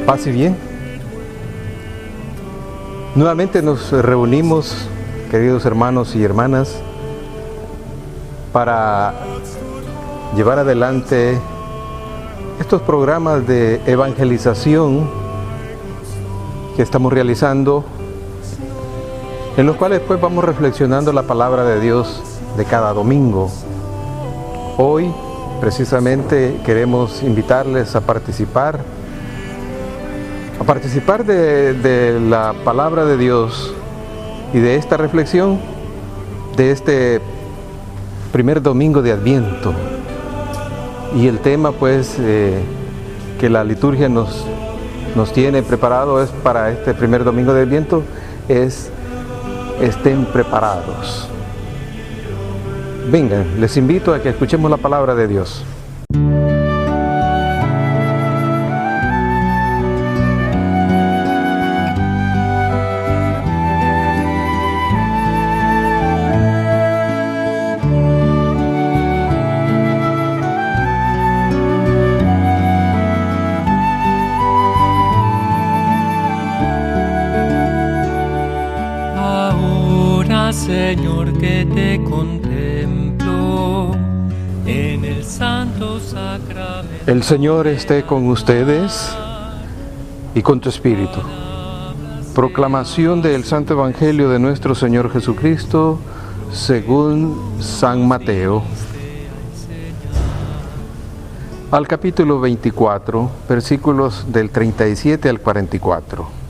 Paz y bien. Nuevamente nos reunimos, queridos hermanos y hermanas, para llevar adelante estos programas de evangelización que estamos realizando, en los cuales pues vamos reflexionando la palabra de Dios de cada domingo. Hoy precisamente queremos invitarles a participar de la palabra de Dios y de esta reflexión de este primer domingo de Adviento. Y el tema pues que la liturgia nos tiene preparado es para este primer domingo de Adviento es: estén preparados. Vengan, les invito a que escuchemos la palabra de Dios. Señor, que te contemplo en el santo sacramento. El Señor esté con ustedes y con tu espíritu. Proclamación del Santo Evangelio de nuestro Señor Jesucristo según San Mateo. Al capítulo 24, versículos del 37 al 44.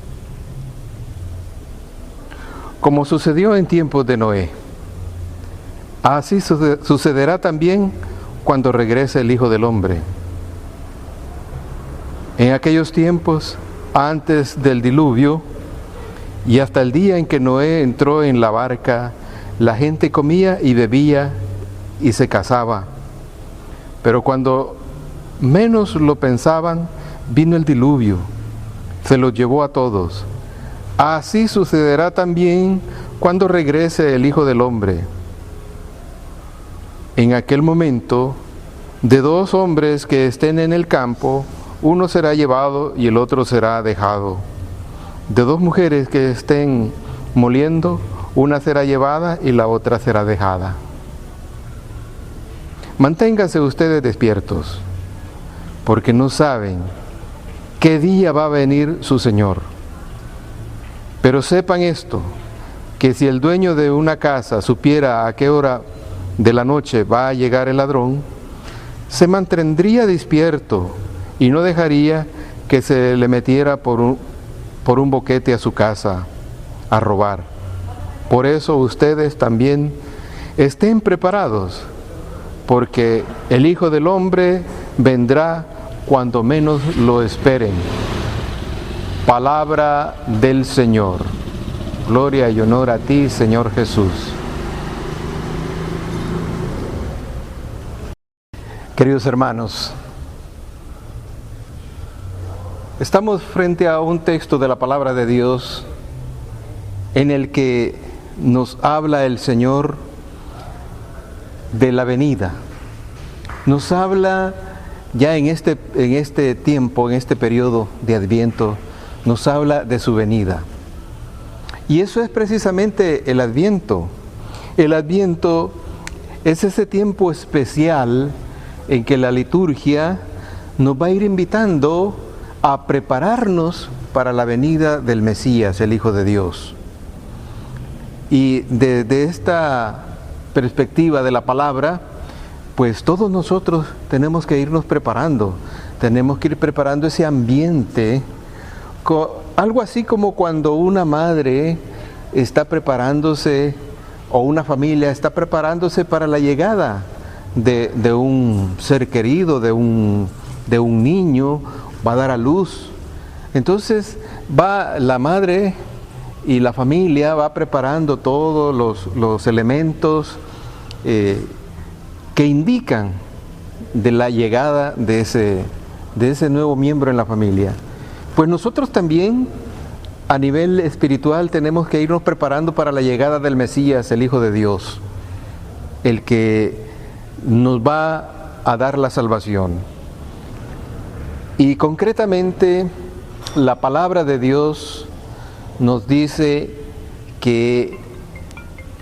Como sucedió en tiempos de Noé, así sucederá también cuando regrese el Hijo del Hombre. En aquellos tiempos, antes del diluvio, y hasta el día en que Noé entró en la barca, la gente comía y bebía y se casaba. Pero cuando menos lo pensaban, vino el diluvio, se los llevó a todos. Así sucederá también cuando regrese el Hijo del Hombre. En aquel momento, de dos hombres que estén en el campo, uno será llevado y el otro será dejado. De dos mujeres que estén moliendo, una será llevada y la otra será dejada. Manténganse ustedes despiertos, porque no saben qué día va a venir su Señor. Pero sepan esto, que si el dueño de una casa supiera a qué hora de la noche va a llegar el ladrón, se mantendría despierto y no dejaría que se le metiera por un boquete a su casa a robar. Por eso ustedes también estén preparados, porque el Hijo del Hombre vendrá cuando menos lo esperen. Palabra del Señor. Gloria y honor a ti, Señor Jesús. Queridos hermanos, estamos frente a un texto de la palabra de Dios en el que nos habla el Señor de la venida. Nos habla ya en este tiempo, en este periodo de Adviento, nos habla de su venida. Y eso es precisamente el Adviento. El Adviento es ese tiempo especial en que la liturgia nos va a ir invitando a prepararnos para la venida del Mesías, el Hijo de Dios. Y desde esta perspectiva de la palabra, pues todos nosotros tenemos que irnos preparando, tenemos que ir preparando ese ambiente. Algo así como cuando una madre está preparándose o una familia está preparándose para la llegada de un ser querido, de un niño, va a dar a luz. Entonces va la madre y la familia va preparando todos los elementos que indican de la llegada de ese nuevo miembro en la familia. Pues nosotros también, a nivel espiritual, tenemos que irnos preparando para la llegada del Mesías, el Hijo de Dios, el que nos va a dar la salvación. Y concretamente, la palabra de Dios nos dice que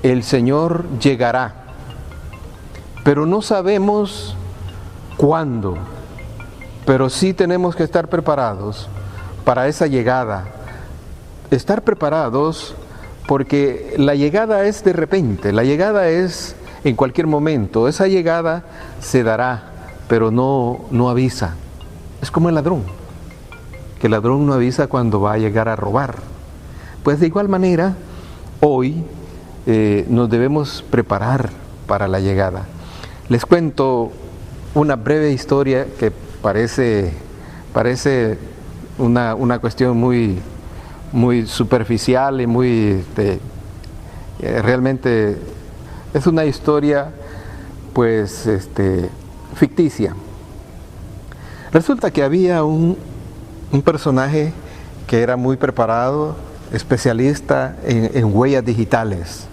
el Señor llegará, pero no sabemos cuándo, pero sí tenemos que estar preparados para esa llegada. Estar preparados porque la llegada es de repente, la llegada es en cualquier momento, esa llegada se dará, pero no avisa. Es como el ladrón, que el ladrón no avisa cuando va a llegar a robar. Pues de igual manera, hoy nos debemos preparar para la llegada. Les cuento una breve historia que parece una cuestión muy superficial y realmente es una historia pues ficticia. Resulta que había un personaje que era muy preparado, especialista en huellas digitales.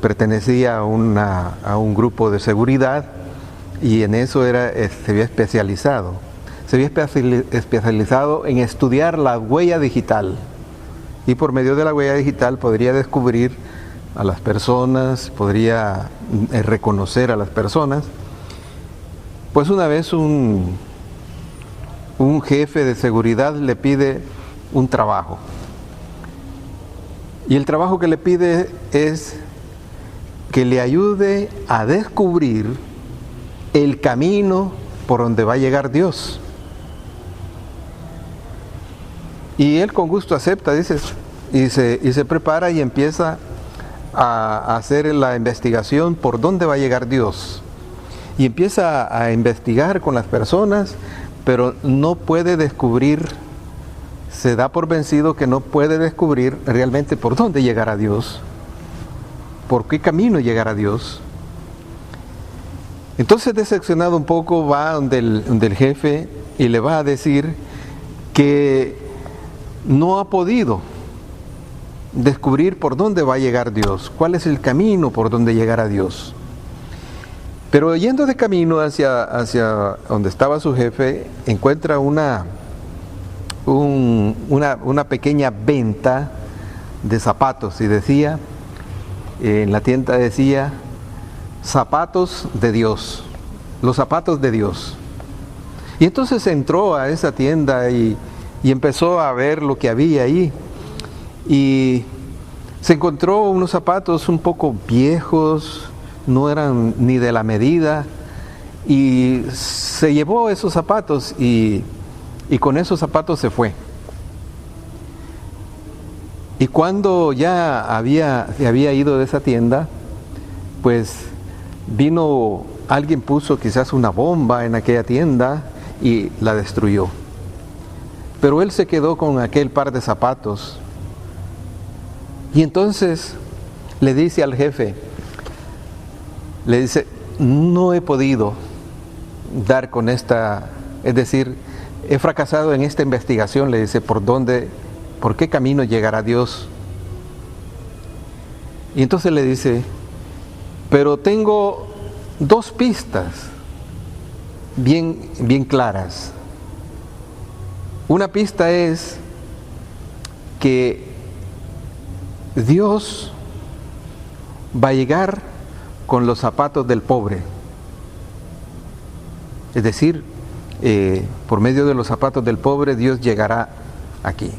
Pertenecía a un grupo de seguridad y en eso se había especializado. Se había especializado en estudiar la huella digital y por medio de la huella digital podría descubrir a las personas, podría reconocer a las personas. Pues una vez un jefe de seguridad le pide un trabajo y el trabajo que le pide es que le ayude a descubrir el camino por donde va a llegar Dios. Y él con gusto acepta, dice, y se prepara y empieza a hacer la investigación por dónde va a llegar Dios. Y empieza a investigar con las personas, pero no puede descubrir, se da por vencido que no puede descubrir realmente por dónde llegará Dios, por qué camino llegará Dios. Entonces, decepcionado un poco, va donde el jefe y le va a decir que no ha podido descubrir por dónde va a llegar Dios, cuál es el camino por donde llegará Dios. Pero yendo de camino hacia donde estaba su jefe, encuentra una pequeña venta de zapatos y decía, en la tienda decía, zapatos de Dios, los zapatos de Dios. Y entonces entró a esa tienda y empezó a ver lo que había ahí. Y se encontró unos zapatos un poco viejos, no eran ni de la medida, y se llevó esos zapatos y con esos zapatos se fue. Y cuando ya se había ido de esa tienda, pues vino, alguien puso quizás una bomba en aquella tienda y la destruyó. Pero él se quedó con aquel par de zapatos. Y entonces le dice al jefe, le dice, no he podido dar con esta, es decir, he fracasado en esta investigación, le dice, por qué camino llegará Dios. Y entonces le dice, pero tengo dos pistas bien claras. Una pista es que Dios va a llegar con los zapatos del pobre. Es decir, por medio de los zapatos del pobre Dios llegará aquí.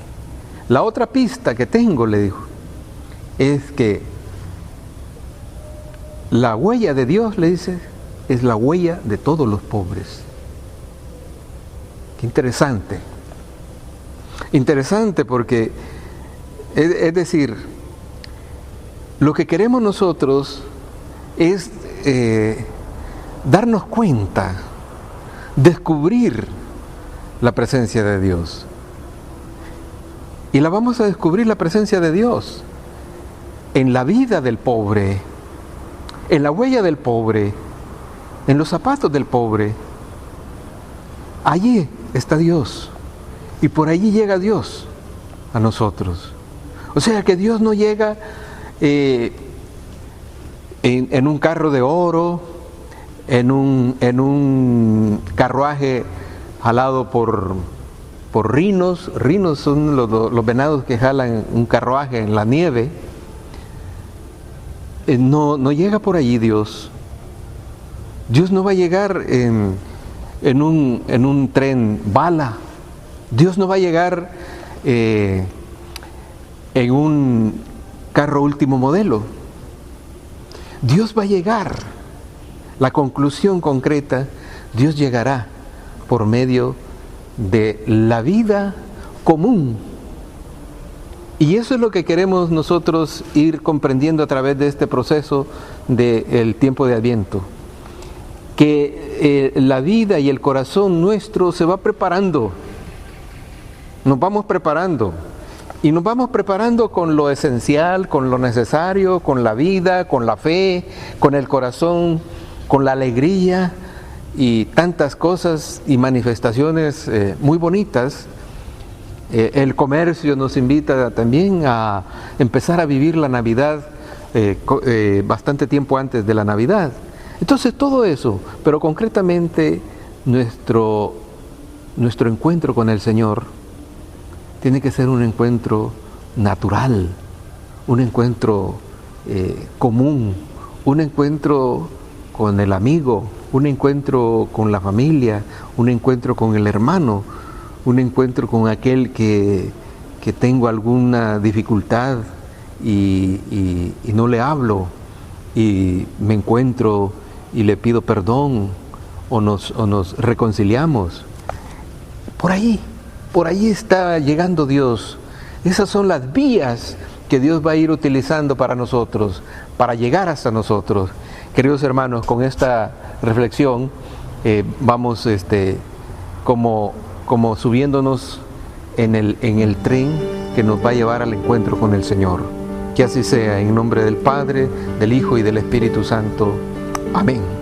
La otra pista que tengo, le dijo, es que la huella de Dios, le dice, es la huella de todos los pobres. Qué interesante. Interesante porque, es decir, lo que queremos nosotros es darnos cuenta, descubrir la presencia de Dios. Y la vamos a descubrir la presencia de Dios en la vida del pobre, en la huella del pobre, en los zapatos del pobre. Allí está Dios y por allí llega Dios a nosotros. O sea que Dios no llega en un carro de oro, en un carruaje jalado por por rinos. Rinos son los venados que jalan un carruaje en la nieve. No llega por allí Dios. Dios no va a llegar en un tren bala. Dios no va a llegar en un carro último modelo. Dios va a llegar. La conclusión concreta, Dios llegará por medio de la vida común. Y eso es lo que queremos nosotros ir comprendiendo a través de este proceso del tiempo de Adviento. Que la vida y el corazón nuestro se va preparando. Nos vamos preparando. Y nos vamos preparando con lo esencial, con lo necesario, con la vida, con la fe, con el corazón, con la alegría y tantas cosas y manifestaciones muy bonitas. El comercio nos invita también a empezar a vivir la Navidad bastante tiempo antes de la Navidad. Entonces todo eso, pero concretamente nuestro encuentro con el Señor tiene que ser un encuentro natural, un encuentro común, un encuentro con el amigo, un encuentro con la familia, un encuentro con el hermano, un encuentro con aquel que tengo alguna dificultad y no le hablo y me encuentro y le pido perdón o nos reconciliamos. Por ahí está llegando Dios. Esas son las vías que Dios va a ir utilizando para nosotros, para llegar hasta nosotros. Queridos hermanos, con esta reflexión vamos como subiéndonos en el tren que nos va a llevar al encuentro con el Señor. Que así sea, en nombre del Padre, del Hijo y del Espíritu Santo. Amén.